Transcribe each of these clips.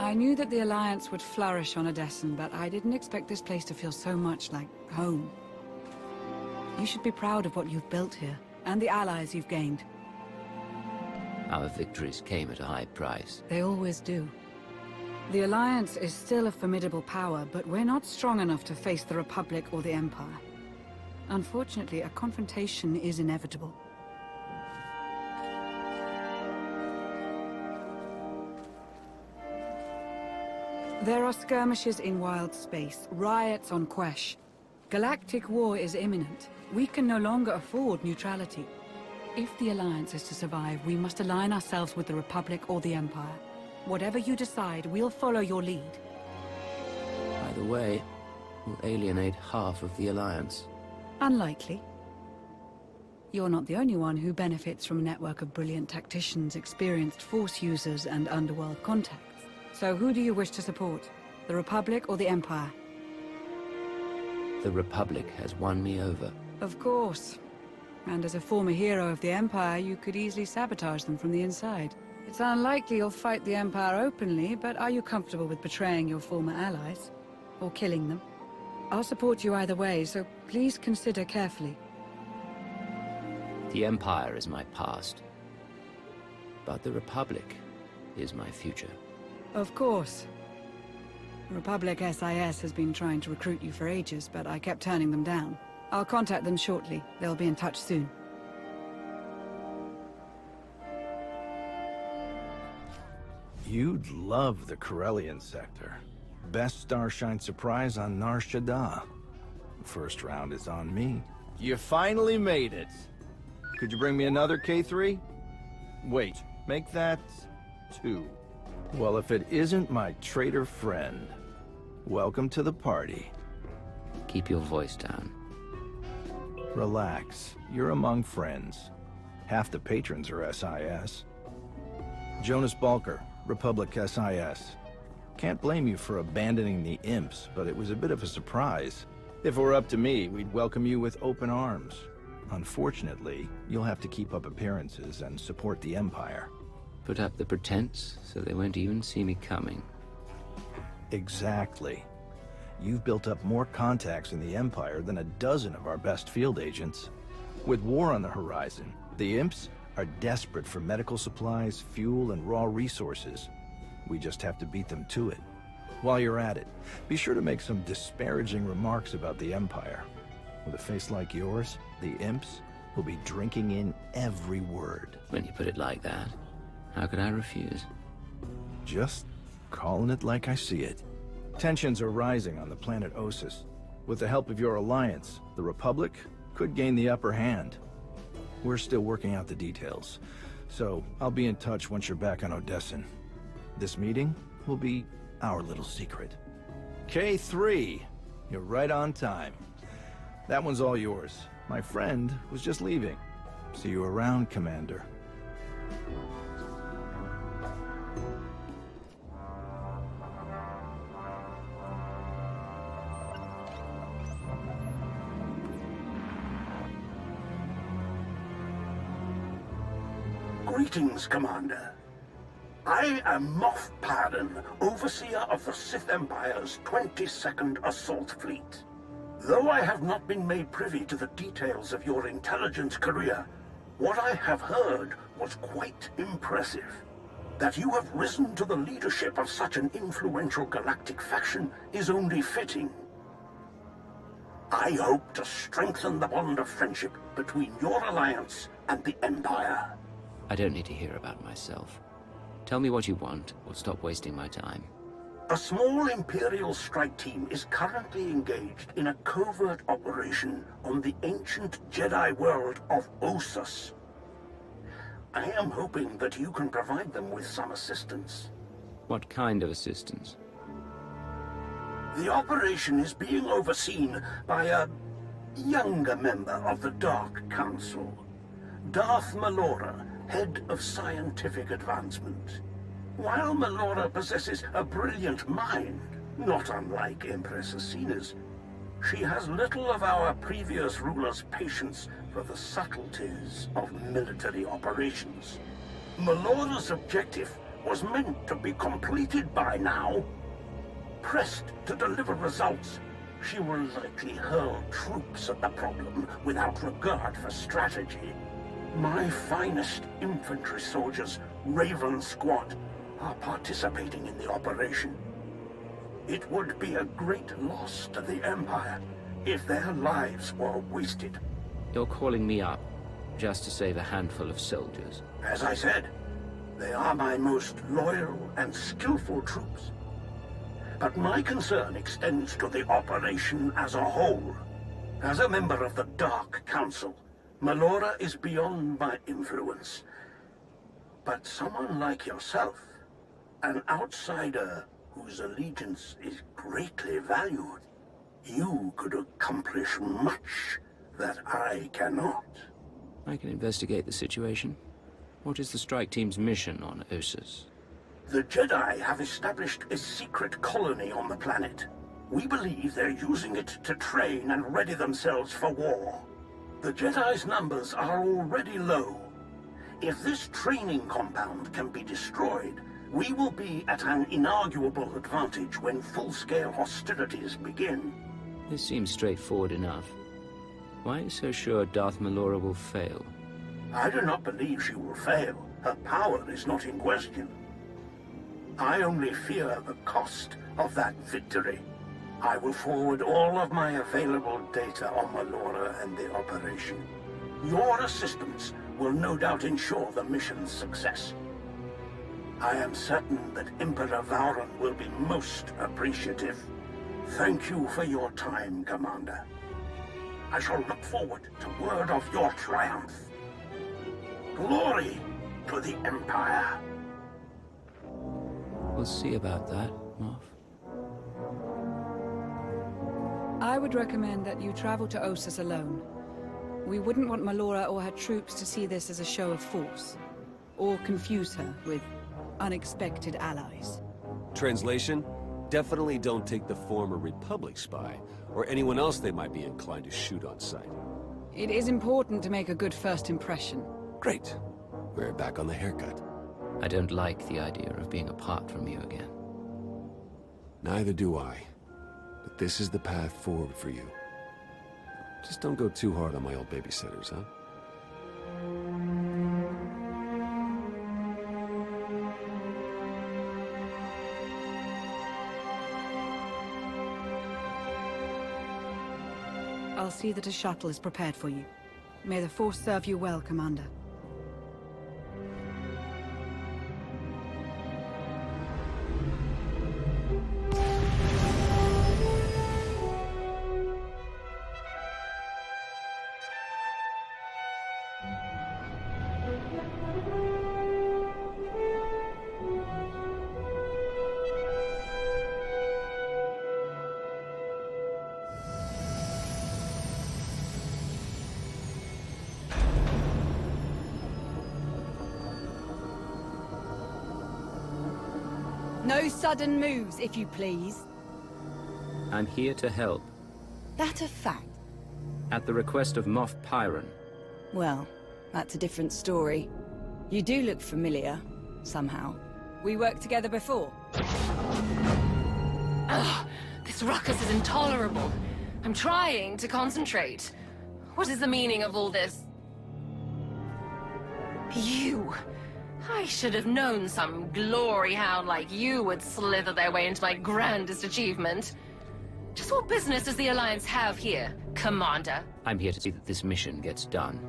I knew that the Alliance would flourish on Odessen, but I didn't expect this place to feel so much like home. You should be proud of what you've built here, and the allies you've gained. Our victories came at a high price. They always do. The Alliance is still a formidable power, but we're not strong enough to face the Republic or the Empire. Unfortunately, a confrontation is inevitable. There are skirmishes in wild space, riots on Quesh. Galactic war is imminent. We can no longer afford neutrality. If the Alliance is to survive, we must align ourselves with the Republic or the Empire. Whatever you decide, we'll follow your lead. By the way, we'll alienate half of the Alliance. Unlikely. You're not the only one who benefits from a network of brilliant tacticians, experienced Force users, and underworld contacts. So who do you wish to support? The Republic or the Empire? The Republic has won me over. Of course. And as a former hero of the Empire, you could easily sabotage them from the inside. It's unlikely you'll fight the Empire openly, but are you comfortable with betraying your former allies? Or killing them? I'll support you either way, so please consider carefully. The Empire is my past. But the Republic is my future. Of course. Republic SIS has been trying to recruit you for ages, but I kept turning them down. I'll contact them shortly. They'll be in touch soon. You'd love the Corellian sector. Best Starshine surprise on Nar Shaddaa. First round is on me. You finally made it! Could you bring me another K3? Wait, make that 2. Well, if it isn't my traitor friend, welcome to the party. Keep your voice down. Relax, you're among friends. Half the patrons are SIS. Jonas Balker, Republic SIS. Can't blame you for abandoning the imps, but it was a bit of a surprise. If it were up to me, we'd welcome you with open arms. Unfortunately, you'll have to keep up appearances and support the Empire. Put up the pretense, so they won't even see me coming. Exactly. You've built up more contacts in the Empire than a dozen of our best field agents. With war on the horizon, the imps are desperate for medical supplies, fuel, and raw resources. We just have to beat them to it. While you're at it, be sure to make some disparaging remarks about the Empire. With a face like yours, the imps will be drinking in every word. When you put it like that, how could I refuse? Just calling it like I see it. Tensions are rising on the planet Ossus. With the help of your alliance, the Republic could gain the upper hand. We're still working out the details, so I'll be in touch once you're back on Odessen. This meeting will be our little secret. K3, you're right on time. That one's all yours. My friend was just leaving. See you around, Commander. Greetings, Commander. I am Moff Pardon, Overseer of the Sith Empire's 22nd Assault Fleet. Though I have not been made privy to the details of your intelligence career, what I have heard was quite impressive. That you have risen to the leadership of such an influential galactic faction is only fitting. I hope to strengthen the bond of friendship between your alliance and the Empire. I don't need to hear about myself. Tell me what you want, or stop wasting my time. A small Imperial strike team is currently engaged in a covert operation on the ancient Jedi world of Ossus. I am hoping that you can provide them with some assistance. What kind of assistance? The operation is being overseen by a younger member of the Dark Council, Darth Malora, Head of Scientific Advancement. While Malora possesses a brilliant mind, not unlike Empress Asina's, she has little of our previous ruler's patience for the subtleties of military operations. Malora's objective was meant to be completed by now. Pressed to deliver results, she will likely hurl troops at the problem without regard for strategy. My finest infantry soldiers, Raven Squad, are participating in the operation. It would be a great loss to the Empire if their lives were wasted. You're calling me up just to save a handful of soldiers. As I said, they are my most loyal and skillful troops. But my concern extends to the operation as a whole. As a member of the Dark Council, Melora is beyond my influence. But someone like yourself, an outsider whose allegiance is greatly valued, you could accomplish much that I cannot. I can investigate the situation. What is the strike team's mission on Ossus? The Jedi have established a secret colony on the planet. We believe they're using it to train and ready themselves for war. The Jedi's numbers are already low. If this training compound can be destroyed, we will be at an inarguable advantage when full-scale hostilities begin. This seems straightforward enough. Why are you so sure Darth Melora will fail? I do not believe she will fail. Her power is not in question. I only fear the cost of that victory. I will forward all of my available data on Melora and the operation. Your assistance will no doubt ensure the mission's success. I am certain that Emperor Vauran will be most appreciative. Thank you for your time, Commander. I shall look forward to word of your triumph. Glory to the Empire. We'll see about that, Moff. I would recommend that you travel to Ossus alone. We wouldn't want Melora or her troops to see this as a show of force, or confuse her with unexpected allies. Translation? Definitely don't take the former Republic spy, or anyone else they might be inclined to shoot on sight. It is important to make a good first impression. Great. We're back on the haircut. I don't like the idea of being apart from you again. Neither do I. But this is the path forward for you. Just don't go too hard on my old babysitters, huh? I'll see that a shuttle is prepared for you. May the Force serve you well, Commander. No sudden moves, if you please. I'm here to help. That a fact? At the request of Moff Pyron. Well, that's a different story. You do look familiar, somehow. We worked together before. Ugh, this ruckus is intolerable. I'm trying to concentrate. What is the meaning of all this? You! I should have known some glory hound like you would slither their way into my grandest achievement. Just what business does the Alliance have here, Commander? I'm here to see that this mission gets done.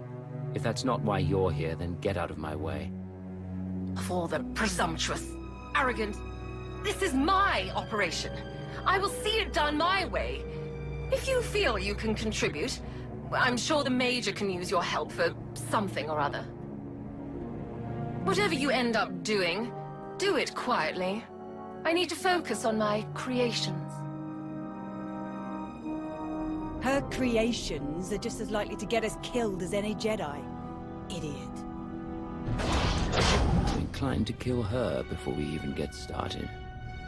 If that's not why you're here, then get out of my way. Of all the presumptuous, arrogant... This is my operation. I will see it done my way. If you feel you can contribute, I'm sure the Major can use your help for something or other. Whatever you end up doing, do it quietly. I need to focus on my creations. Her creations are just as likely to get us killed as any Jedi. Idiot. I'm inclined to kill her before we even get started.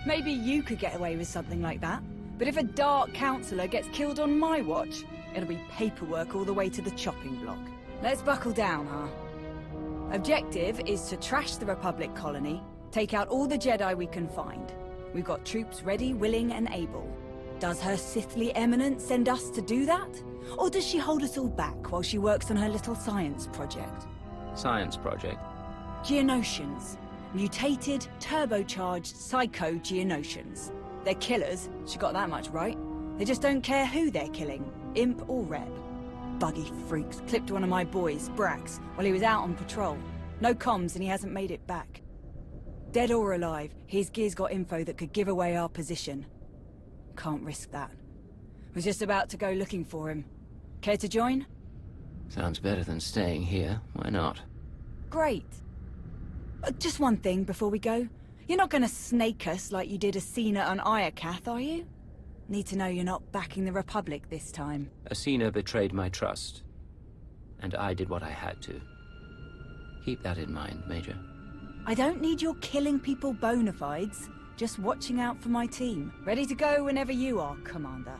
Maybe you could get away with something like that. But if a Dark Councillor gets killed on my watch, it'll be paperwork all the way to the chopping block. Let's buckle down, huh? Objective is to trash the Republic colony, Take out all the Jedi we can find. We've got troops ready, willing, and able. Does Her Sithly Eminence send us to do that? Or does she hold us all back while she works on her little science project? Science project? Geonosians. Mutated, turbocharged, psycho-Geonosians. They're killers, she got that much right. They just don't care who they're killing, imp or rep. Buggy freaks clipped one of my boys, Brax, while he was out on patrol. No comms and he hasn't made it back. Dead or alive, his gear's got info that could give away our position. Can't risk that. Was just about to go looking for him. Care to join? Sounds better than staying here. Why not? Great. Just one thing before we go. You're not gonna snake us like you did Asina and Iakath, are you? Need to know you're not backing the Republic this time. Asina betrayed my trust. And I did what I had to. Keep that in mind, Major. I don't need your killing people bona fides. Just watching out for my team. Ready to go whenever you are, Commander.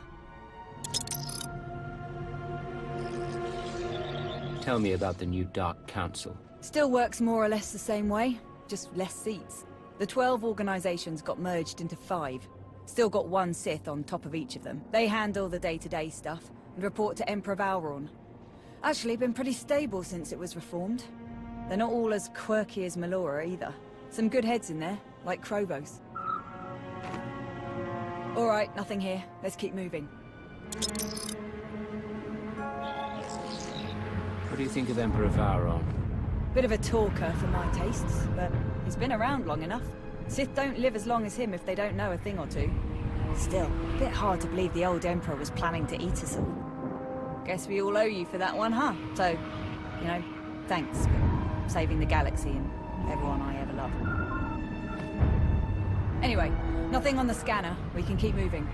Tell me about the new Dark Council. Still works more or less the same way, just less seats. The 12 organizations got merged into 5. Still got one Sith on top of each of them. They handle the day-to-day stuff and report to Emperor Valron. Actually been pretty stable since it was reformed. They're not all as quirky as Melora either. Some good heads in there, like Krovos. All right, nothing here. Let's keep moving. What do you think of Emperor Valron? Bit of a talker for my tastes, but he's been around long enough. Sith don't live as long as him if they don't know a thing or two. Still, a bit hard to believe the old Emperor was planning to eat us all. Guess we all owe you for that one, huh? So, you know, thanks for saving the galaxy and everyone I ever loved. Anyway, nothing on the scanner. We can keep moving.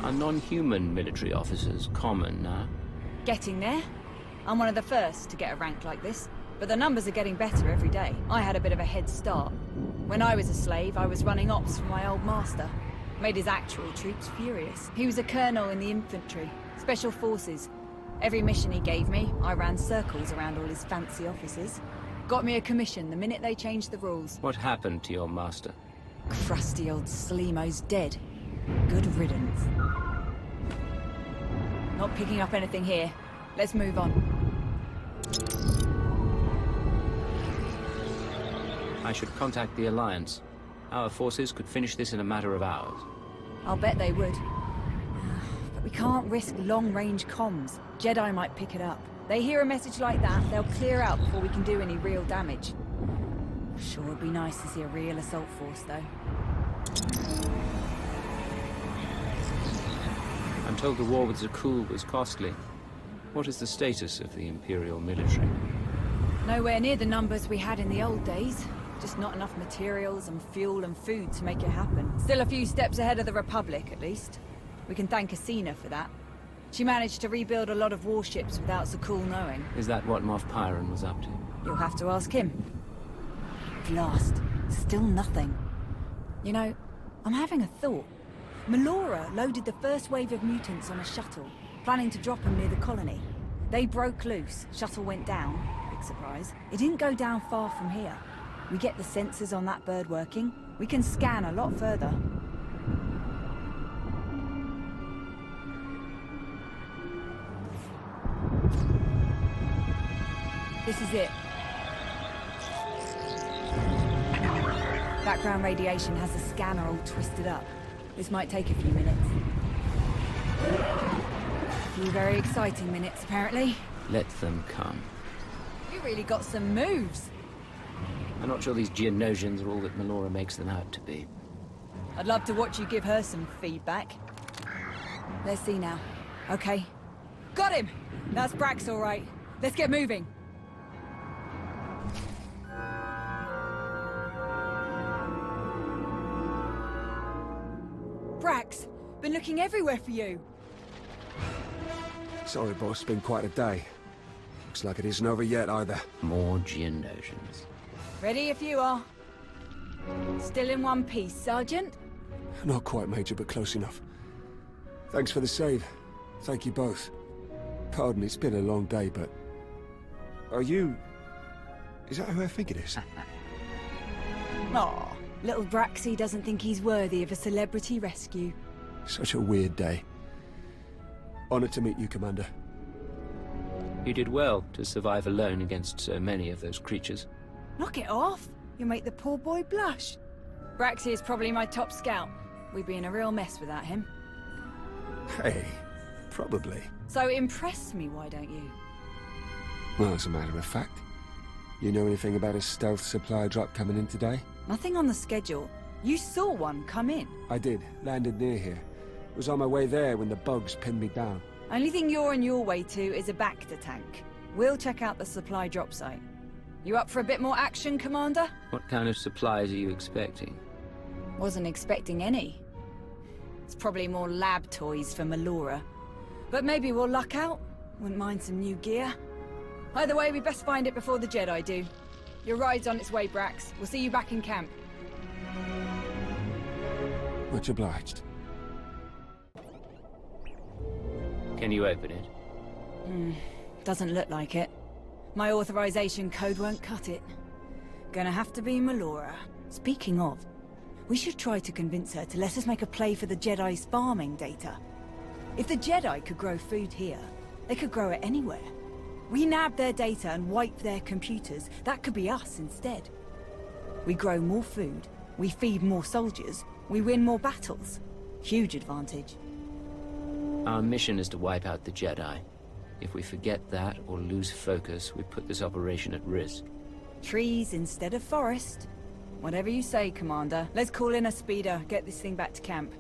Are non-human military officers common now? Getting there. I'm one of the first to get a rank like this, but the numbers are getting better every day. I had a bit of a head start. When I was a slave, I was running ops for my old master. Made his actual troops furious. He was a colonel in the infantry, special forces. Every mission he gave me, I ran circles around all his fancy officers. Got me a commission the minute they changed the rules. What happened to your master? Crusty old Sleemo's dead. Good riddance. Not picking up anything here. Let's move on. I should contact the Alliance. Our forces could finish this in a matter of hours. I'll bet they would. But we can't risk long-range comms. Jedi might pick it up. They hear a message like that, they'll clear out before we can do any real damage. Sure would be nice to see a real assault force, though. I'm told the war with Zakul was costly. What is the status of the Imperial military? Nowhere near the numbers we had in the old days. Just not enough materials and fuel and food to make it happen. Still a few steps ahead of the Republic, at least. We can thank Asina for that. She managed to rebuild a lot of warships without Zakul knowing. Is that what Moff Pyron was up to? You'll have to ask him. Blast. Still nothing. You know, I'm having a thought. Melora loaded the first wave of mutants on a shuttle, planning to drop them near the colony. They broke loose, shuttle went down. Big surprise. It didn't go down far from here. We get the sensors on that bird working, we can scan a lot further. This is it. Background radiation has the scanner all twisted up. This might take a few minutes. A few very exciting minutes, apparently. Let them come. You really got some moves. I'm not sure these Geonosians are all that Melora makes them out to be. I'd love to watch you give her some feedback. Let's see now. Okay. Got him! That's Brax, all right. Let's get moving. Brax, been looking everywhere for you. Sorry, boss. Been quite a day. Looks like it isn't over yet, either. More Geonosians. Ready if you are. Still in one piece, Sergeant? Not quite, Major, but close enough. Thanks for the save. Thank you both. Pardon, it's been a long day, but... Are you... Is that who I think it is? Aw, little Braxy doesn't think he's worthy of a celebrity rescue. Such a weird day. Honored to meet you, Commander. You did well to survive alone against so many of those creatures. Knock it off! You'll make the poor boy blush. Braxy is probably my top scout. We'd be in a real mess without him. Hey, probably. So impress me, why don't you? Well, as a matter of fact, you know anything about a stealth supply drop coming in today? Nothing on the schedule. You saw one come in. I did. Landed near here. Was on my way there when the bugs pinned me down. Only thing you're on your way to is a Bacta tank. We'll check out the supply drop site. You up for a bit more action, Commander? What kind of supplies are you expecting? Wasn't expecting any. It's probably more lab toys for Melora. But maybe we'll luck out. Wouldn't mind some new gear. Either way, we best find it before the Jedi do. Your ride's on its way, Brax. We'll see you back in camp. Much obliged. Can you open it? Doesn't look like it. My authorization code won't cut it. Gonna have to be Melora. Speaking of, we should try to convince her to let us make a play for the Jedi's farming data. If the Jedi could grow food here, they could grow it anywhere. We nab their data and wipe their computers. That could be us instead. We grow more food, we feed more soldiers, we win more battles. Huge advantage. Our mission is to wipe out the Jedi. If we forget that or lose focus, we put this operation at risk. Trees instead of forest. Whatever you say, Commander. Let's call in a speeder, get this thing back to camp.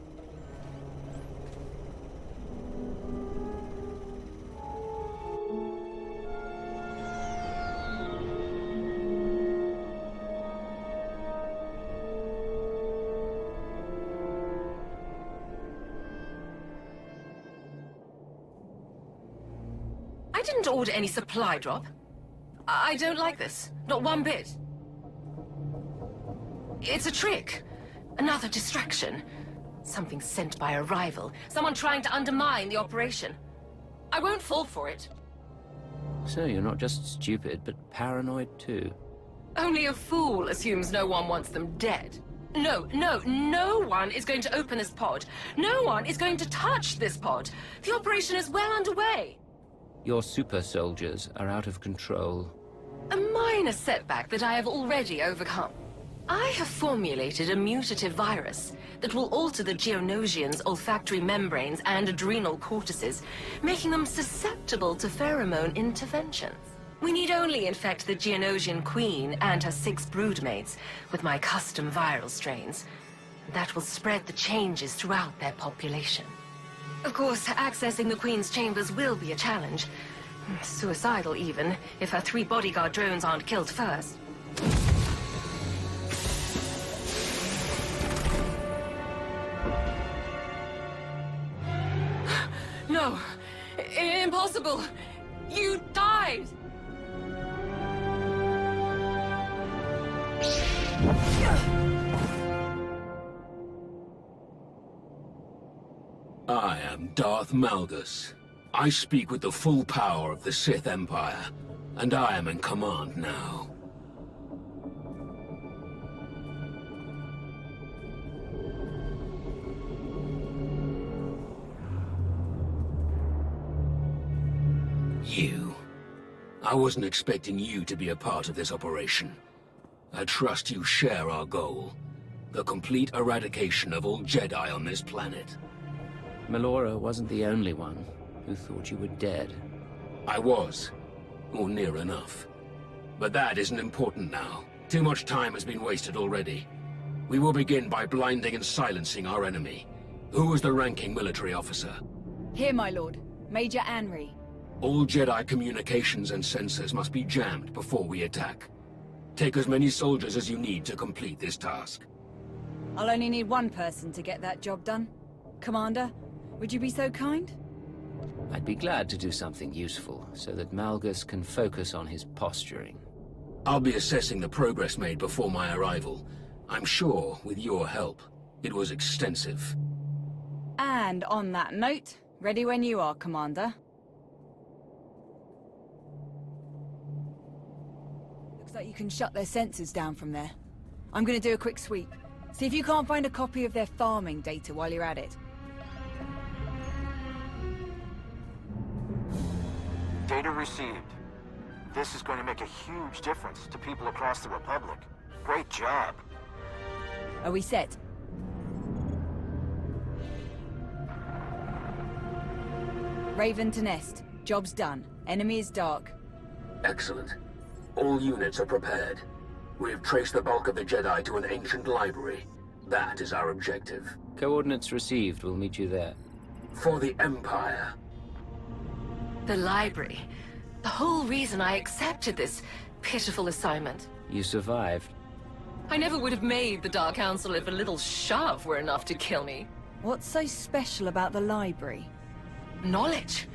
I didn't order any supply drop. I don't like this. Not one bit. It's a trick. Another distraction. Something sent by a rival. Someone trying to undermine the operation. I won't fall for it. So you're not just stupid, but paranoid too. Only a fool assumes no one wants them dead. No one is going to open this pod. No one is going to touch this pod. The operation is well underway. Your super soldiers are out of control. A minor setback that I have already overcome. I have formulated a mutative virus that will alter the Geonosians' olfactory membranes and adrenal cortices, making them susceptible to pheromone interventions. We need only infect the Geonosian queen and her 6 broodmates with my custom viral strains. That will spread the changes throughout their population. Of course, accessing the queen's chambers will be a challenge. Suicidal even, if her 3 bodyguard drones aren't killed first. No! Impossible! You died! I am Darth Malgus. I speak with the full power of the Sith Empire, and I am in command now. You. I wasn't expecting you to be a part of this operation. I trust you share our goal. The complete eradication of all Jedi on this planet. Melora wasn't the only one who thought you were dead. I was. Or near enough. But that isn't important now. Too much time has been wasted already. We will begin by blinding and silencing our enemy. Who is the ranking military officer? Here, my lord. Major Anri. All Jedi communications and sensors must be jammed before we attack. Take as many soldiers as you need to complete this task. I'll only need one person to get that job done. Commander, would you be so kind? I'd be glad to do something useful, so that Malgus can focus on his posturing. I'll be assessing the progress made before my arrival. I'm sure, with your help, it was extensive. And on that note, ready when you are, Commander. Looks like you can shut their sensors down from there. I'm gonna do a quick sweep. See if you can't find a copy of their farming data while you're at it. Data received. This is going to make a huge difference to people across the Republic. Great job. Are we set? Raven to Nest. Job's done. Enemy is dark. Excellent. All units are prepared. We have traced the bulk of the Jedi to an ancient library. That is our objective. Coordinates received. We'll meet you there. For the Empire. The library. The whole reason I accepted this pitiful assignment. You survived. I never would have made the Dark Council if a little shove were enough to kill me. What's so special about the library? Knowledge.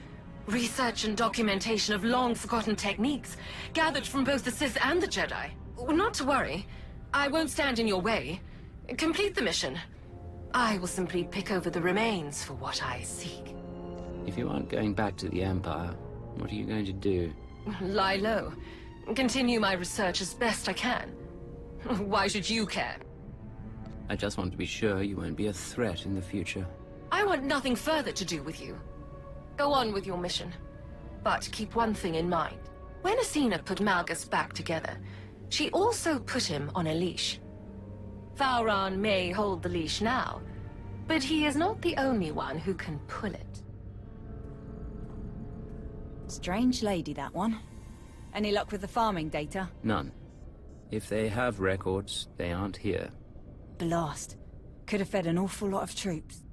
Research and documentation of long-forgotten techniques, gathered from both the Sith and the Jedi. Not to worry. I won't stand in your way. Complete the mission. I will simply pick over the remains for what I seek. If you aren't going back to the Empire, what are you going to do? Lie low. Continue my research as best I can. Why should you care? I just want to be sure you won't be a threat in the future. I want nothing further to do with you. Go on with your mission. But keep one thing in mind. When Asina put Malgus back together, she also put him on a leash. Vauran may hold the leash now, but he is not the only one who can pull it. Strange lady, that one. Any luck with the farming data? None. If they have records, they aren't here. Blast. Could have fed an awful lot of troops.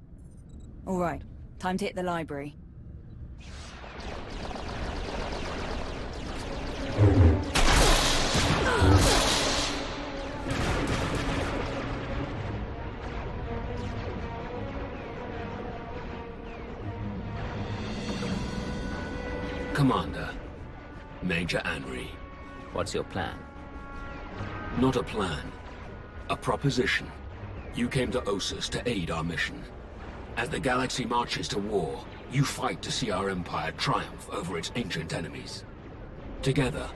All right, time to hit the library. Commander, Major Anri. What's your plan? Not a plan. A proposition. You came to Ossus to aid our mission. As the galaxy marches to war, you fight to see our Empire triumph over its ancient enemies. Together,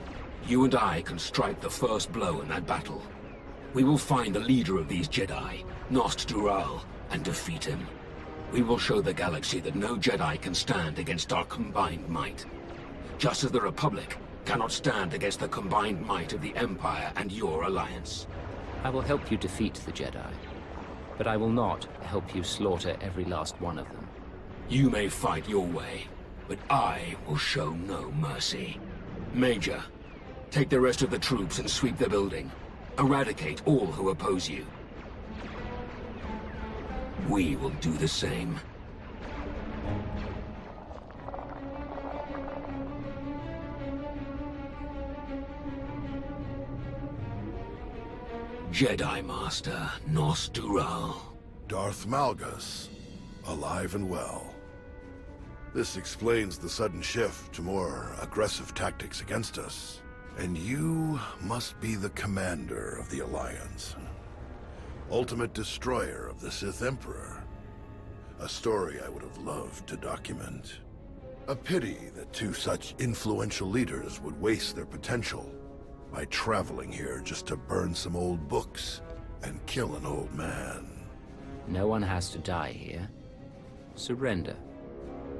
you and I can strike the first blow in that battle. We will find the leader of these Jedi, gnost-dural, and defeat him. We will show the galaxy that no Jedi can stand against our combined might. Just as the Republic cannot stand against the combined might of the Empire and your alliance. I will help you defeat the Jedi, but I will not help you slaughter every last one of them. You may fight your way, but I will show no mercy. Major, take the rest of the troops and sweep the building. Eradicate all who oppose you. We will do the same. Jedi Master gnost-dural. Darth Malgus, alive and well. This explains the sudden shift to more aggressive tactics against us. And you must be the commander of the Alliance. Ultimate destroyer of the Sith Emperor. A story I would have loved to document. A pity that two such influential leaders would waste their potential by traveling here just to burn some old books and kill an old man. No one has to die here. Surrender.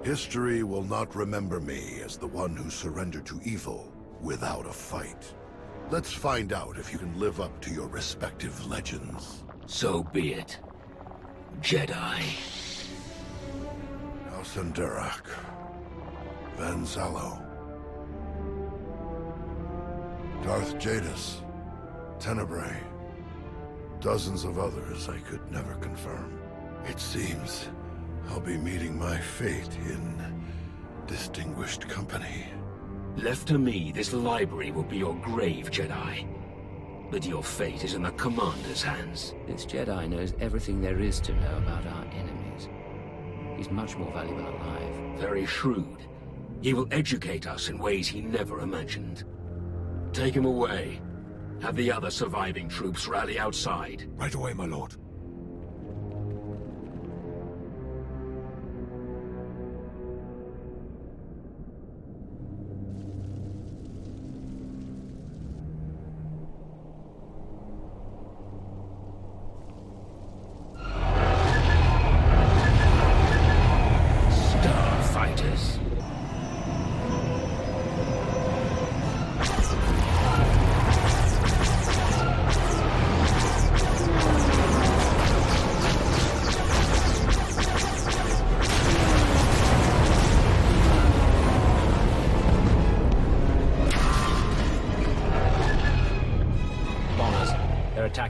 History will not remember me as the one who surrendered to evil without a fight. Let's find out if you can live up to your respective legends. So be it. Jedi. House Enderak. Van Zalo. Darth Jadis. Tenebrae. Dozens of others I could never confirm. It seems I'll be meeting my fate in distinguished company. Left to me, this library will be your grave, Jedi. But your fate is in the Commander's hands. This Jedi knows everything there is to know about our enemies. He's much more valuable alive. Very shrewd. He will educate us in ways he never imagined. Take him away. Have the other surviving troops rally outside. Right away, my lord.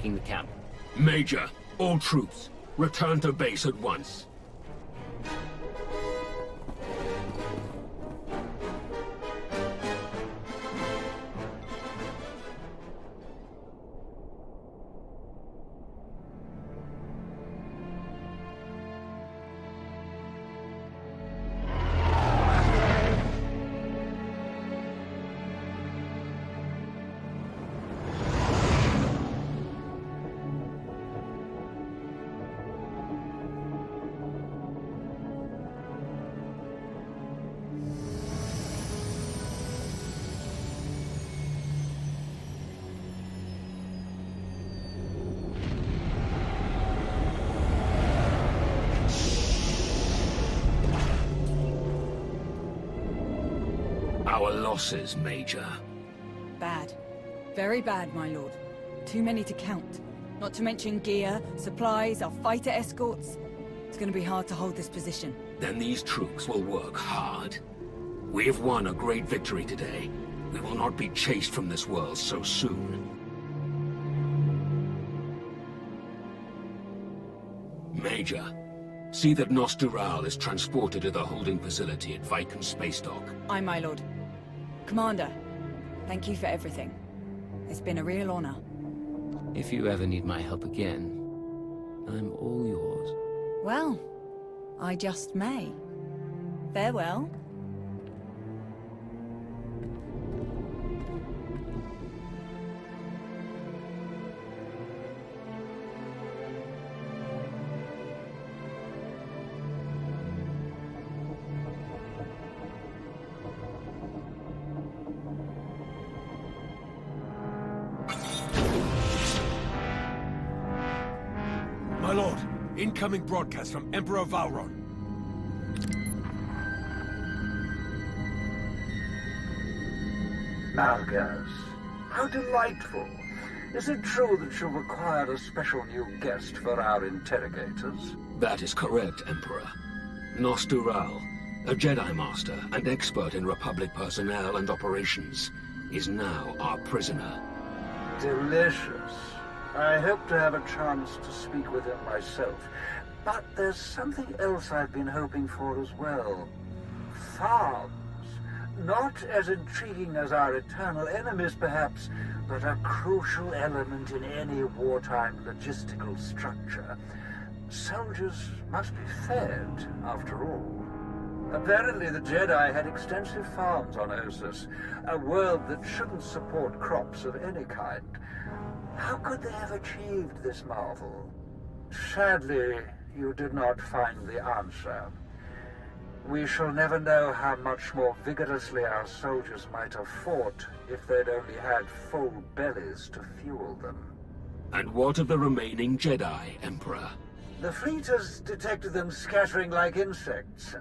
attacking the camp. Major, all troops, return to base at once. Our losses, Major. Bad. Very bad, my lord. Too many to count. Not to mention gear, supplies, our fighter escorts. It's gonna be hard to hold this position. Then these troops will work hard. We have won a great victory today. We will not be chased from this world so soon. Major, see that gnost-dural is transported to the holding facility at Viken Space Dock. Aye, my lord. Commander, thank you for everything. It's been a real honor. If you ever need my help again, I'm all yours. Well, I just may. Farewell. My lord, incoming broadcast from Emperor Valron. Malgus, how delightful. Is it true that you've acquired a special new guest for our interrogators? That is correct, Emperor. Gnost-dural, a Jedi Master and expert in Republic personnel and operations, is now our prisoner. Delicious. I hope to have a chance to speak with him myself. But there's something else I've been hoping for as well. Farms. Not as intriguing as our eternal enemies, perhaps, but a crucial element in any wartime logistical structure. Soldiers must be fed, after all. Apparently the Jedi had extensive farms on Ossus, a world that shouldn't support crops of any kind. How could they have achieved this marvel? Sadly, you did not find the answer. We shall never know how much more vigorously our soldiers might have fought if they'd only had full bellies to fuel them. And what of the remaining Jedi, Emperor? The fleet has detected them scattering like insects.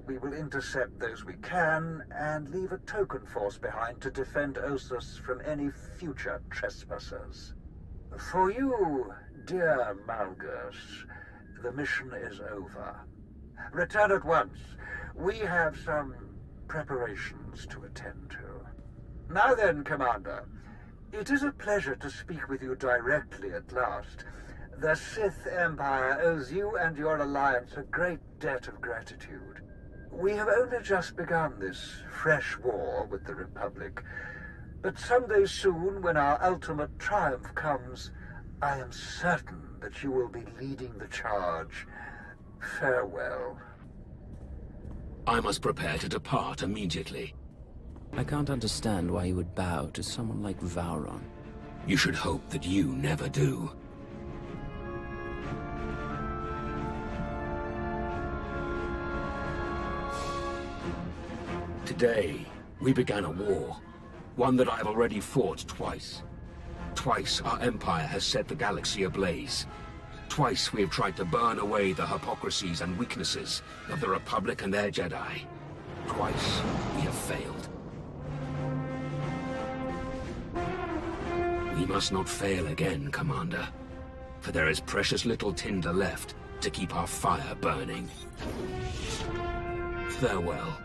We will intercept those we can, and leave a token force behind to defend Ossus from any future trespassers. For you, dear Malgus, the mission is over. Return at once. We have some preparations to attend to. Now then, Commander, it is a pleasure to speak with you directly at last. The Sith Empire owes you and your alliance a great debt of gratitude. We have only just begun this fresh war with the Republic, but someday soon, when our ultimate triumph comes, I am certain that you will be leading the charge. Farewell. I must prepare to depart immediately. I can't understand why you would bow to someone like Valron. You should hope that you never do. Today, we began a war. One that I have already fought twice. Twice our Empire has set the galaxy ablaze. Twice we have tried to burn away the hypocrisies and weaknesses of the Republic and their Jedi. Twice we have failed. We must not fail again, Commander. For there is precious little tinder left to keep our fire burning. Farewell.